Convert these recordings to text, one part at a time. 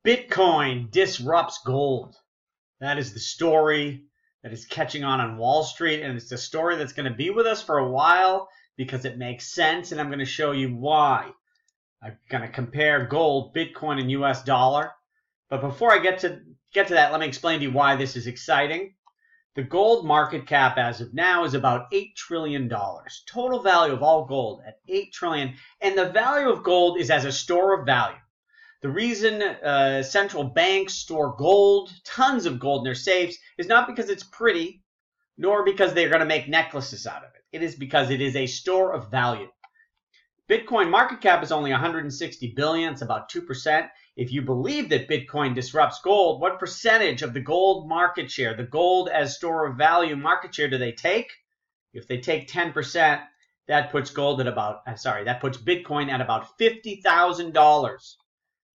Bitcoin disrupts gold. That is the story that is catching on Wall Street, and it's a story that's going to be with us for a while because it makes sense, and I'm going to show you why. I'm going to compare gold, Bitcoin, and US dollar. But before I get to that, let me explain to you why this is exciting. The gold market cap as of now is about $8 trillion. Total value of all gold at $8 trillion. And the value of gold is as a store of value. The reason central banks store gold, tons of gold in their safes, is not because it's pretty, nor because they're going to make necklaces out of it. It is because it is a store of value. Bitcoin market cap is only 160 billion. It's about 2%. If you believe that Bitcoin disrupts gold, what percentage of the gold market share, the gold as store of value market share, do they take? If they take 10%, that puts Bitcoin at about $50,000.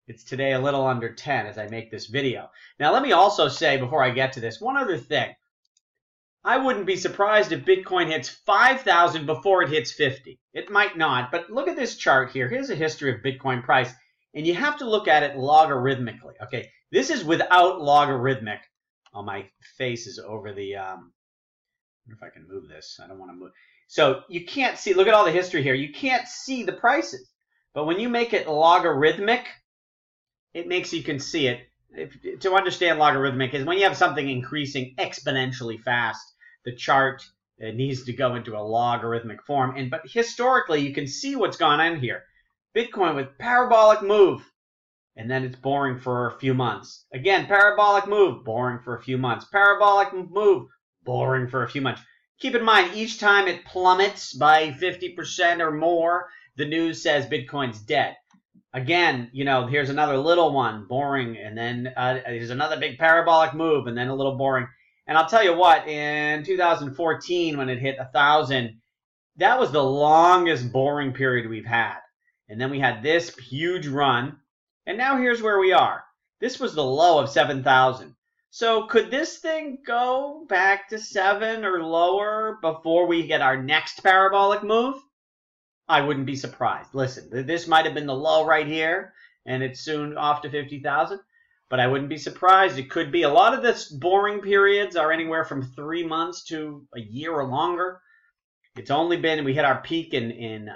It's today a little under 10 as I make this video. Now let me also say before I get to this, one other thing. I wouldn't be surprised if Bitcoin hits 5,000 before it hits 50. It might not, but look at this chart here. Here's a history of Bitcoin price, and you have to look at it logarithmically. Okay, this is without logarithmic. Oh, my face is over the, I wonder if I can move this. I don't want to move. So you can't see, look at all the history here. You can't see the prices, but when you make it logarithmic, it makes you can see it. To understand logarithmic is when you have something increasing exponentially fast, the chart needs to go into a logarithmic form. But historically, you can see what's gone on here. Bitcoin with parabolic move, and then it's boring for a few months. Again, parabolic move, boring for a few months. Parabolic move, boring for a few months. Keep in mind, each time it plummets by 50% or more, the news says Bitcoin's dead. Again, you know, here's another little one, boring, and then there's another big parabolic move, and then a little boring. And I'll tell you what, in 2014, when it hit 1,000, that was the longest boring period we've had. And then we had this huge run, and now here's where we are. This was the low of 7,000. So could this thing go back to 7 or lower before we get our next parabolic move? I wouldn't be surprised. Listen, this might have been the low right here, and it's soon off to 50,000, but I wouldn't be surprised. It could be. A lot of the boring periods are anywhere from 3 months to a year or longer. It's only been, we hit our peak in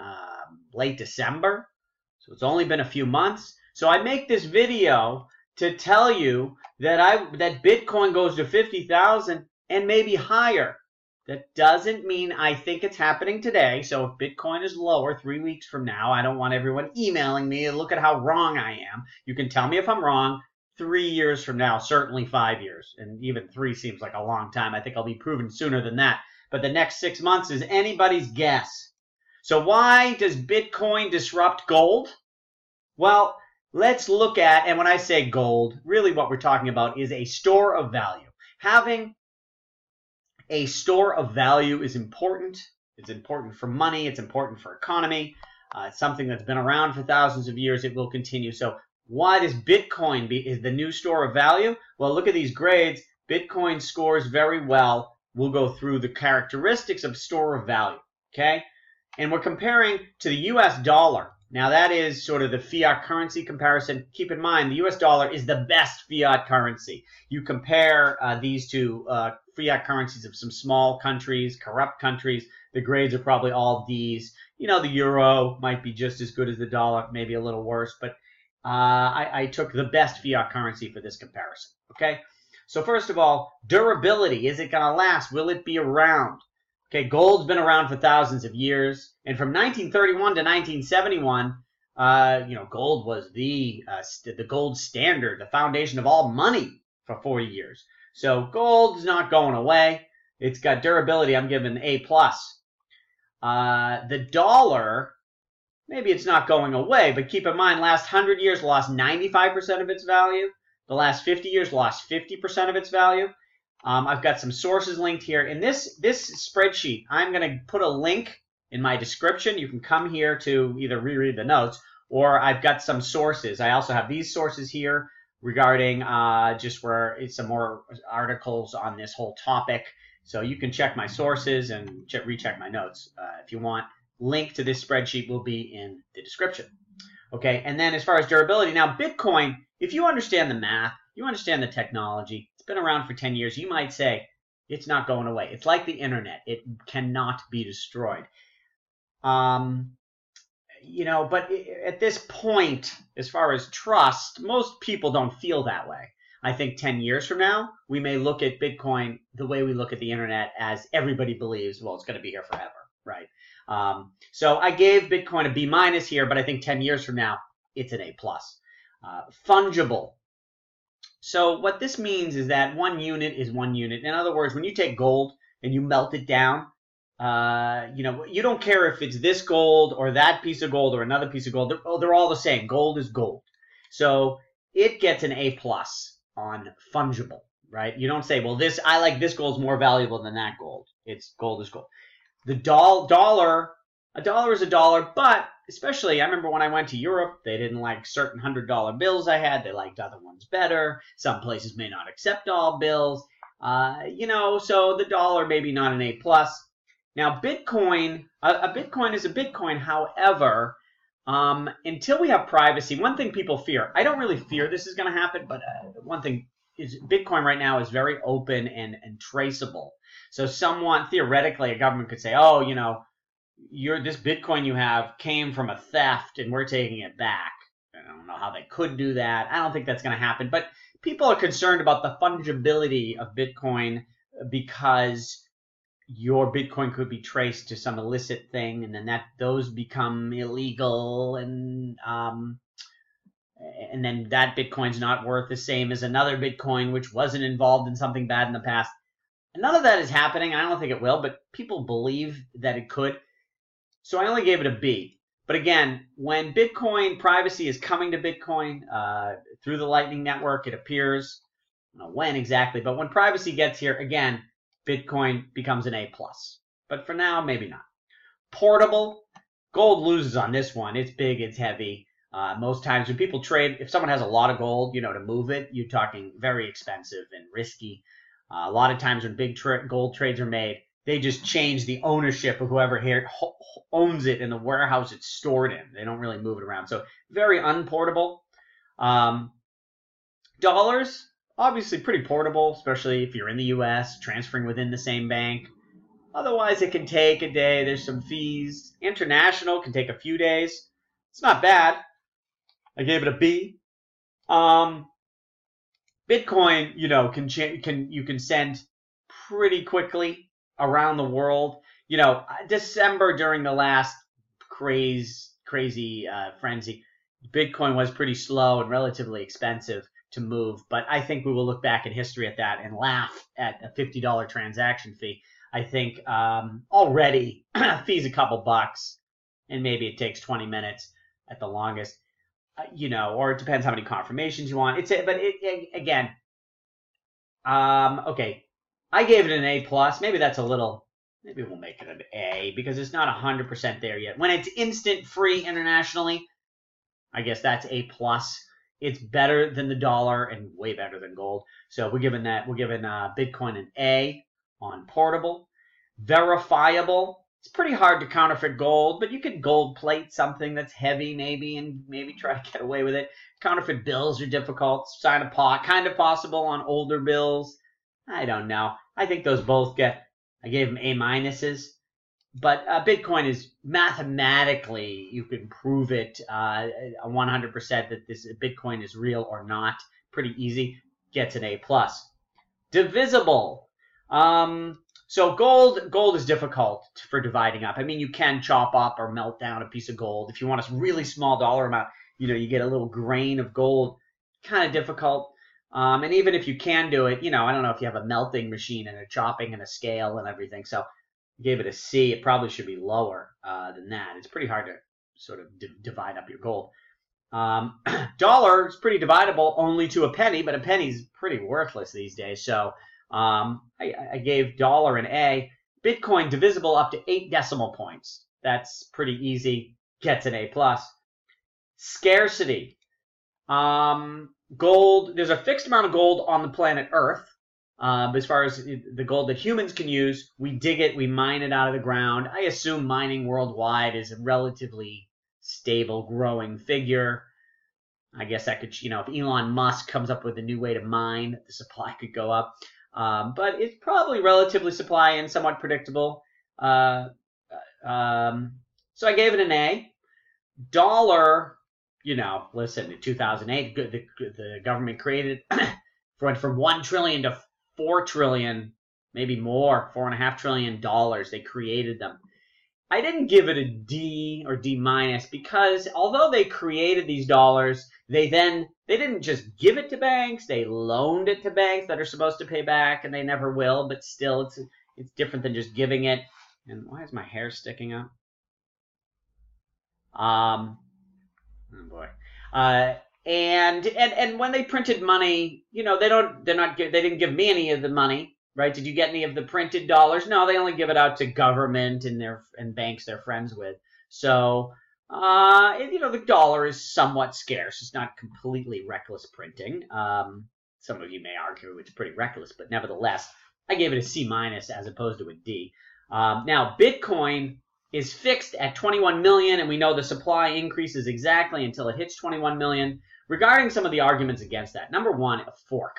late December, so it's only been a few months. So I make this video to tell you that Bitcoin goes to 50,000 and maybe higher. That doesn't mean I think it's happening today. So if Bitcoin is lower 3 weeks from now, I don't want everyone emailing me and look at how wrong I am. You can tell me if I'm wrong 3 years from now, certainly 5 years. And even 3 seems like a long time. I think I'll be proven sooner than that. But the next 6 months is anybody's guess. So why does Bitcoin disrupt gold? Well, let's look at, and when I say gold, really what we're talking about is a store of value. Having a store of value is important. It's important for money. It's important for economy. It's something that's been around for thousands of years. It will continue. So why does Bitcoin is the new store of value? Well, look at these grades. Bitcoin scores very well. We'll go through the characteristics of store of value, okay? And we're comparing to the US dollar. Now, that is sort of the fiat currency comparison. Keep in mind, the US dollar is the best fiat currency. You compare these two fiat currencies of some small countries, corrupt countries, the grades are probably all Ds. You know, the euro might be just as good as the dollar, maybe a little worse, but I took the best fiat currency for this comparison, okay? So first of all, durability. Is it going to last? Will it be around? Okay, gold's been around for thousands of years, and from 1931 to 1971, you know, gold was the gold standard, the foundation of all money for 40 years. So gold's not going away. It's got durability. I'm giving A+. The dollar, maybe it's not going away, but keep in mind, last 100 years lost 95% of its value. The last 50 years lost 50% of its value. I've got some sources linked here. In this spreadsheet, I'm going to put a link in my description. You can come here to either reread the notes, or I've got some sources. I also have these sources here regarding just where it's some more articles on this whole topic. So you can check my sources and recheck my notes if you want. Link to this spreadsheet will be in the description. Okay, and then as far as durability, now Bitcoin, if you understand the math, you understand the technology, it's been around for 10 years, you might say it's not going away. It's like the internet. It cannot be destroyed. You know, but at this point, as far as trust, most people don't feel that way. I think 10 years from now, we may look at Bitcoin the way we look at the internet, as everybody believes, well, it's going to be here forever, right? So I gave Bitcoin a B minus here, but I think 10 years from now, it's an A plus. Fungible. So what this means is that 1 unit is 1 unit. In other words, when you take gold and you melt it down, you know, you don't care if it's this gold or that piece of gold or another piece of gold. They're all the same. Gold is gold. So it gets an A plus on fungible, right? You don't say, well, I like this gold's more valuable than that gold. It's gold is gold. The dollar, a dollar is a dollar, but especially, I remember when I went to Europe, they didn't like certain $100 bills I had. They liked other ones better. Some places may not accept all bills. You know, so the dollar maybe not an A plus. Now, Bitcoin, a Bitcoin is a Bitcoin. However, until we have privacy, one thing people fear, I don't really fear this is going to happen, but one thing is Bitcoin right now is very open and traceable. So someone, theoretically, a government could say, oh, you know, this Bitcoin you have came from a theft and we're taking it back. I don't know how they could do that. I don't think that's going to happen. But people are concerned about the fungibility of Bitcoin because your Bitcoin could be traced to some illicit thing, and then those become illegal, and then that Bitcoin's not worth the same as another Bitcoin which wasn't involved in something bad in the past. None of that is happening. I don't think it will, but people believe that it could. So I only gave it a B. But again, when Bitcoin privacy is coming to Bitcoin through the Lightning Network, it appears. I don't know when exactly, but when privacy gets here, again, Bitcoin becomes an A plus. But for now, maybe not. Portable. Gold loses on this one. It's big, it's heavy. Most times when people trade, if someone has a lot of gold, you know, to move it, you're talking very expensive and risky. A lot of times when big gold trades are made, they just change the ownership of whoever here owns it in the warehouse it's stored in. They don't really move it around. So very unportable. Dollars, obviously pretty portable, especially if you're in the U.S., transferring within the same bank. Otherwise, it can take a day. There's some fees. International can take a few days. It's not bad. I gave it a B. Bitcoin, you know, you can send pretty quickly around the world. You know, December during the last crazy frenzy, Bitcoin was pretty slow and relatively expensive to move. But I think we will look back in history at that and laugh at a $50 transaction fee. I think already fees a couple bucks, and maybe it takes 20 minutes at the longest. You know, or it depends how many confirmations you want. Again, okay, I gave it an A plus. Maybe that's a little. Maybe we'll make it an A because it's not 100% there yet. When it's instant free internationally, I guess that's A plus. It's better than the dollar and way better than gold. So we're giving Bitcoin an A on portable. Verifiable. It's pretty hard to counterfeit gold, but you could gold plate something that's heavy maybe and maybe try to get away with it. Counterfeit bills are difficult. Kind of possible on older bills. I don't know. I think those both I gave them A minuses. But Bitcoin is mathematically, you can prove it 100% that this Bitcoin is real or not. Pretty easy. Gets an A plus. Divisible. So gold is difficult for dividing up. I mean, you can chop up or melt down a piece of gold. If you want a really small dollar amount, you know, you get a little grain of gold. Kind of difficult. And even if you can do it, you know, I don't know if you have a melting machine and a chopping and a scale and everything. So I gave it a C. It probably should be lower than that. It's pretty hard to sort of divide up your gold. Dollar is pretty dividable only to a penny, but a penny's pretty worthless these days. So I gave dollar an A. Bitcoin divisible up to 8 decimal points. That's pretty easy. Gets an A plus. Scarcity. Gold. There's a fixed amount of gold on the planet Earth. As far as the gold that humans can use, we dig it, we mine it out of the ground. I assume mining worldwide is relatively stable, growing figure. I guess that could, if Elon Musk comes up with a new way to mine, the supply could go up. But it's probably relatively supply and somewhat predictable. So I gave it an A. Dollar, listen, in 2008, the government created, went from 1 trillion to 4 trillion, maybe more, $4.5 trillion. They created them. I didn't give it a D or D minus because although they created these dollars, they didn't just give it to banks, they loaned it to banks that are supposed to pay back, and they never will, but still it's different than just giving it. And why is my hair sticking up? Oh boy. And when they printed money, they didn't give me any of the money. Right? Did you get any of the printed dollars? No, they only give it out to government and banks they're friends with. So, the dollar is somewhat scarce. It's not completely reckless printing. Some of you may argue it's pretty reckless, but nevertheless, I gave it a C minus as opposed to a D. Now, Bitcoin is fixed at 21 million, and we know the supply increases exactly until it hits 21 million. Regarding some of the arguments against that, number one, a fork.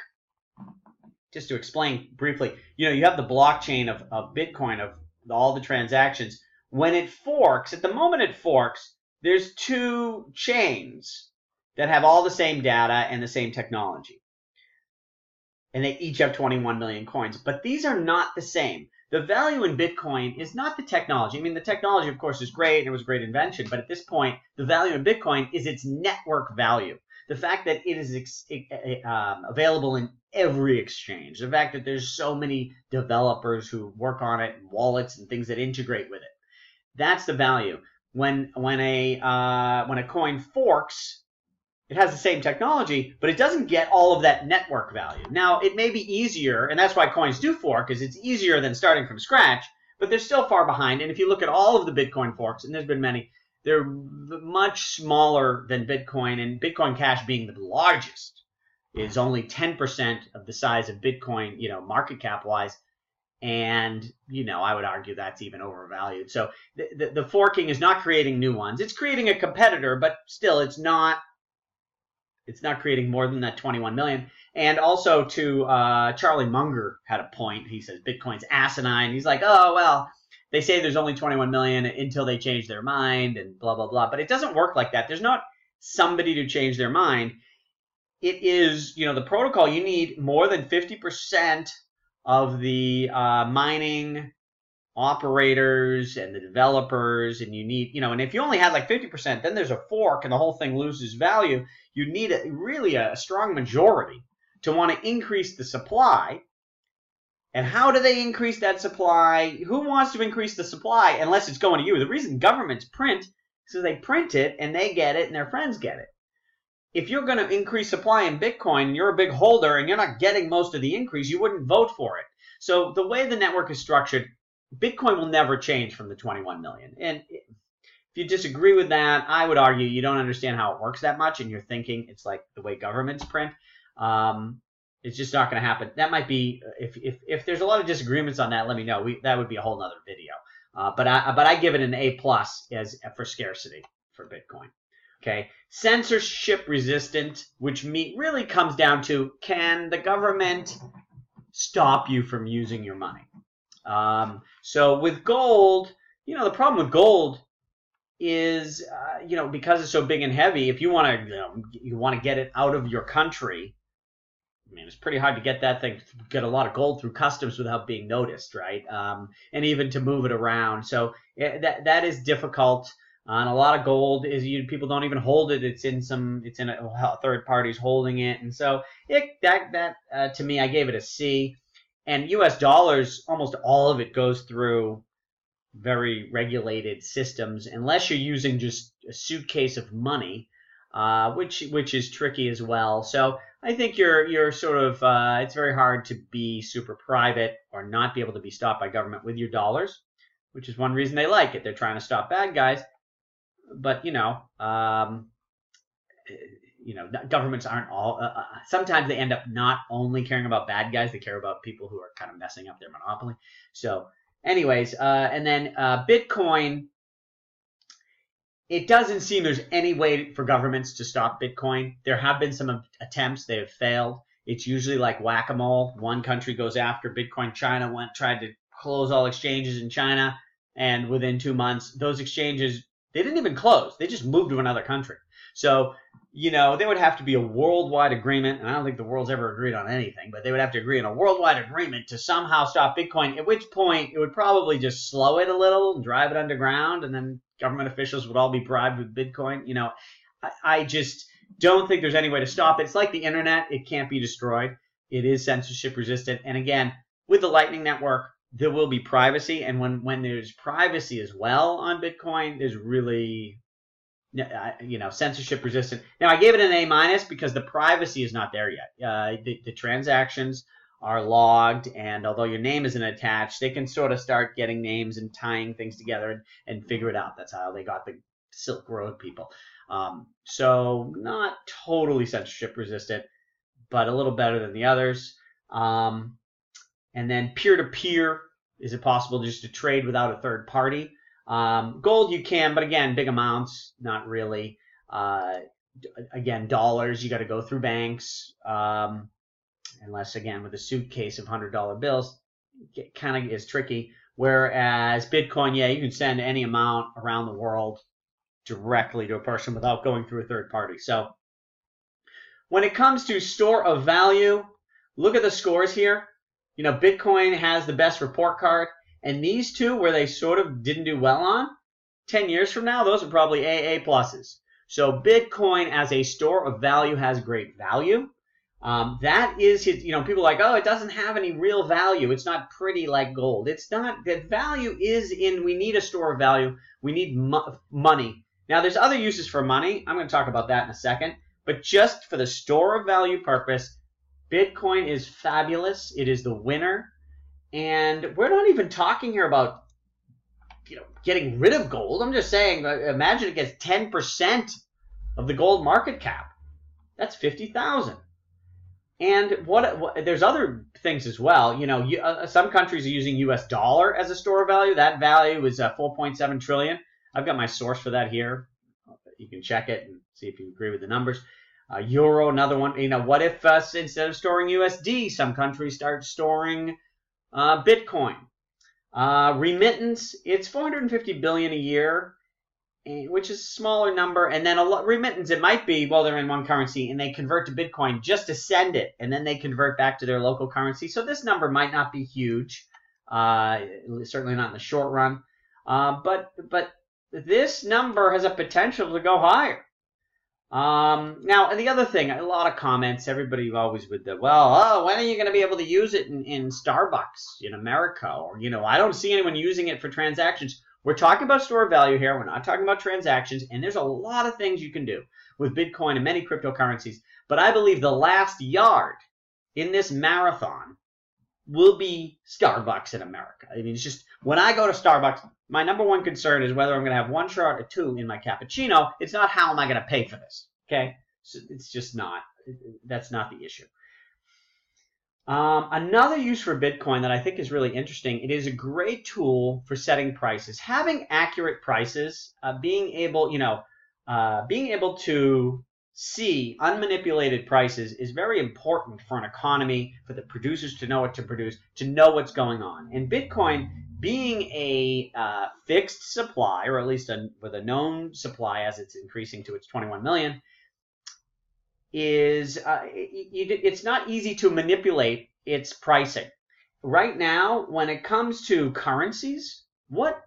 Just to explain briefly, you have the blockchain of Bitcoin, of all the transactions. When it forks, at the moment it forks, there's 2 chains that have all the same data and the same technology. And they each have 21 million coins. But these are not the same. The value in Bitcoin is not the technology. I mean, the technology, of course, is great, and it was a great invention. But at this point, the value in Bitcoin is its network value. The fact that it is available in every exchange, the fact that there's so many developers who work on it, and wallets and things that integrate with it, that's the value. When a coin forks, it has the same technology, but it doesn't get all of that network value. Now, it may be easier, and that's why coins do fork, is it's easier than starting from scratch, but they're still far behind. And if you look at all of the Bitcoin forks, and there's been many, they're much smaller than Bitcoin, and Bitcoin Cash being the largest is only 10% of the size of Bitcoin, market cap wise. And, I would argue that's even overvalued. So the forking is not creating new ones. It's creating a competitor, but still it's not creating more than that 21 million. And also to Charlie Munger had a point. He says Bitcoin's asinine. He's like, oh, well, they say there's only 21 million until they change their mind and blah, blah, blah. But it doesn't work like that. There's not somebody to change their mind. It is, the protocol, you need more than 50% of the mining operators and the developers, and you need, and if you only had like 50%, then there's a fork and the whole thing loses value. You need really a strong majority to want to increase the supply. And how do they increase that supply? Who wants to increase the supply unless it's going to you? The reason governments print is because they print it and they get it and their friends get it. If you're going to increase supply in Bitcoin and you're a big holder and you're not getting most of the increase, you wouldn't vote for it. So the way the network is structured, Bitcoin will never change from the 21 million. And if you disagree with that, I would argue you don't understand how it works that much and you're thinking it's like the way governments print. It's just not going to happen. That might be, if there's a lot of disagreements on that, let me know. That would be a whole nother video. But I give it an A+ for scarcity for Bitcoin. Okay, censorship resistant, which really comes down to, can the government stop you from using your money? So with gold, the problem with gold is, because it's so big and heavy, if you want to get it out of your country, I mean, it's pretty hard to get that thing, get a lot of gold through customs without being noticed, right? And even to move it around. So that is difficult. And a lot of gold is, people don't even hold it. It's in a third party's holding it. And so to me, I gave it a C. And US dollars, almost all of it goes through very regulated systems, unless you're using just a suitcase of money, which is tricky as well. So I think you're sort of, it's very hard to be super private or not be able to be stopped by government with your dollars, which is one reason they like it. They're trying to stop bad guys. But, governments aren't all, sometimes they end up not only caring about bad guys, they care about people who are kind of messing up their monopoly. So anyways, and then Bitcoin, it doesn't seem there's any way for governments to stop Bitcoin. There have been some attempts. They have failed. It's usually like whack-a-mole. One country goes after Bitcoin. China tried to close all exchanges in China, and within 2 months, those exchanges, they didn't even close. They just moved to another country. So, there would have to be a worldwide agreement, and I don't think the world's ever agreed on anything, but they would have to agree on a worldwide agreement to somehow stop Bitcoin, at which point it would probably just slow it a little and drive it underground, and then government officials would all be bribed with Bitcoin. I just don't think there's any way to stop it. It's like the internet. It can't be destroyed. It is censorship resistant. And again, with the Lightning Network, there will be privacy. And when there's privacy as well on Bitcoin, there's really, censorship resistant. Now, I gave it an A- because the privacy is not there yet. The transactions are logged, and although your name isn't attached, they can sort of start getting names and tying things together and figure it out. That's how they got the Silk Road people. So not totally censorship resistant, but a little better than the others. And then peer-to-peer, is it possible just to trade without a third party? Gold you can, but again, big amounts, not really. Again, dollars, you got to go through banks. Unless, again, with a suitcase of $100 bills, it kind of is tricky. Whereas Bitcoin, yeah, you can send any amount around the world directly to a person without going through a third party. So when it comes to store of value, look at the scores here. Bitcoin has the best report card. And these two, where they sort of didn't do well on, 10 years from now, those are probably AA pluses. So Bitcoin as a store of value has great value. That is his, people are like, oh, it doesn't have any real value. It's not pretty like gold. It's not. The value is in, we need a store of value. We need money. Now, there's other uses for money. I'm going to talk about that in a second. But just for the store of value purpose, Bitcoin is fabulous. It is the winner. And we're not even talking here about, getting rid of gold. I'm just saying, imagine it gets 10% of the gold market cap. That's 50,000. And there's other things as well. Some countries are using US dollar as a store of value. That value is 4.7 trillion. I've got my source for that here. You can check it and see if you agree with the numbers. Euro, another one. What if instead of storing USD, some countries start storing Bitcoin? Remittance, it's 450 billion a year, which is a smaller number. And then remittance, it might be, well, they're in one currency and they convert to Bitcoin just to send it, and then they convert back to their local currency. So this number might not be huge, certainly not in the short run. But this number has a potential to go higher. Now, and the other thing, a lot of comments, everybody always with the, well, when are you going to be able to use it in Starbucks in America? Or, I don't see anyone using it for transactions. We're talking about store of value here. We're not talking about transactions. And there's a lot of things you can do with Bitcoin and many cryptocurrencies. But I believe the last yard in this marathon will be Starbucks in America. I mean, it's just, when I go to Starbucks, my number one concern is whether I'm going to have one shot or two in my cappuccino. It's not how am I going to pay for this, okay? So it's just not, that's not the issue. Another use for Bitcoin that I think is really interesting, it is a great tool for setting prices. Having accurate prices, being able to see unmanipulated prices is very important for an economy, for the producers to know what to produce, to know what's going on. And Bitcoin, being a fixed supply, or at least with a known supply as it's increasing to its 21 million, is it's not easy to manipulate its pricing. Right now, when it comes to currencies, what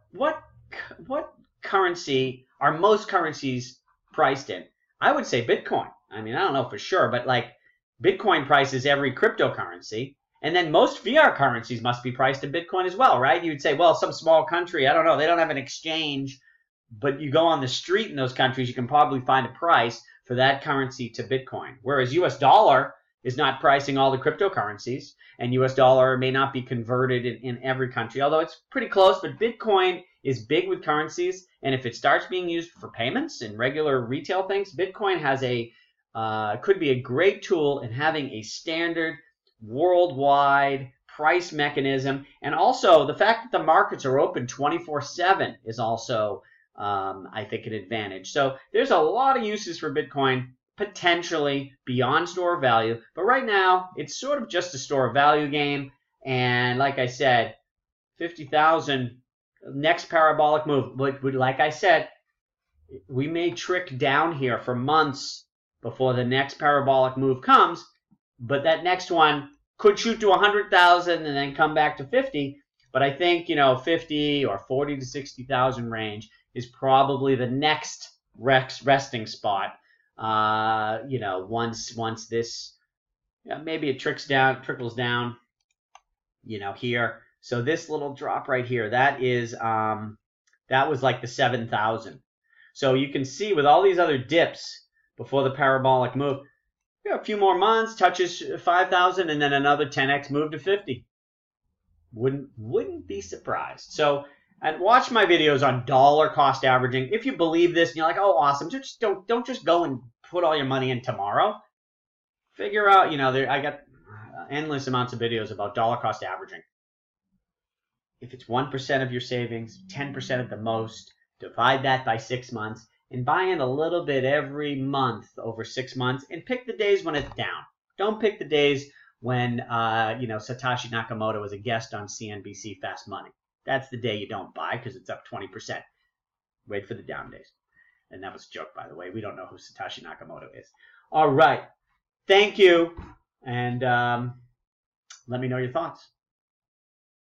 currency are most currencies priced in? I would say Bitcoin. I mean, I don't know for sure, but like Bitcoin prices every cryptocurrency. And then most fiat currencies must be priced in Bitcoin as well, right? You would say, well, some small country, I don't know, they don't have an exchange, but you go on the street in those countries, you can probably find a price for that currency to Bitcoin. Whereas US dollar is not pricing all the cryptocurrencies, and US dollar may not be converted in every country, although it's pretty close. But Bitcoin is big with currencies, and if it starts being used for payments and regular retail things, Bitcoin has could be a great tool in having a standard worldwide price mechanism. And also the fact that the markets are open 24/7 is also I think, an advantage. So there's a lot of uses for Bitcoin, potentially beyond store of value. But right now, it's sort of just a store of value game. And like I said, 50,000, next parabolic move. Like I said, we may trick down here for months before the next parabolic move comes. But that next one could shoot to 100,000 and then come back to 50. But I think, 50 or 40 to 60,000 range is probably the next resting spot. Once this, maybe it trickles down, here. So this little drop right here, that was like the 7,000. So you can see with all these other dips before the parabolic move, a few more months, touches 5,000, and then another 10x move to 50. Wouldn't be surprised. So, and watch my videos on dollar cost averaging. If you believe this and you're like, oh, awesome, just don't just go and put all your money in tomorrow. Figure out, I got endless amounts of videos about dollar cost averaging. If it's 1% of your savings, 10% at the most, divide that by 6 months, and buy in a little bit every month over 6 months, and pick the days when it's down. Don't pick the days when, Satoshi Nakamoto was a guest on CNBC Fast Money. That's the day you don't buy because it's up 20%. Wait for the down days. And that was a joke, by the way. We don't know who Satoshi Nakamoto is. All right. Thank you. And let me know your thoughts.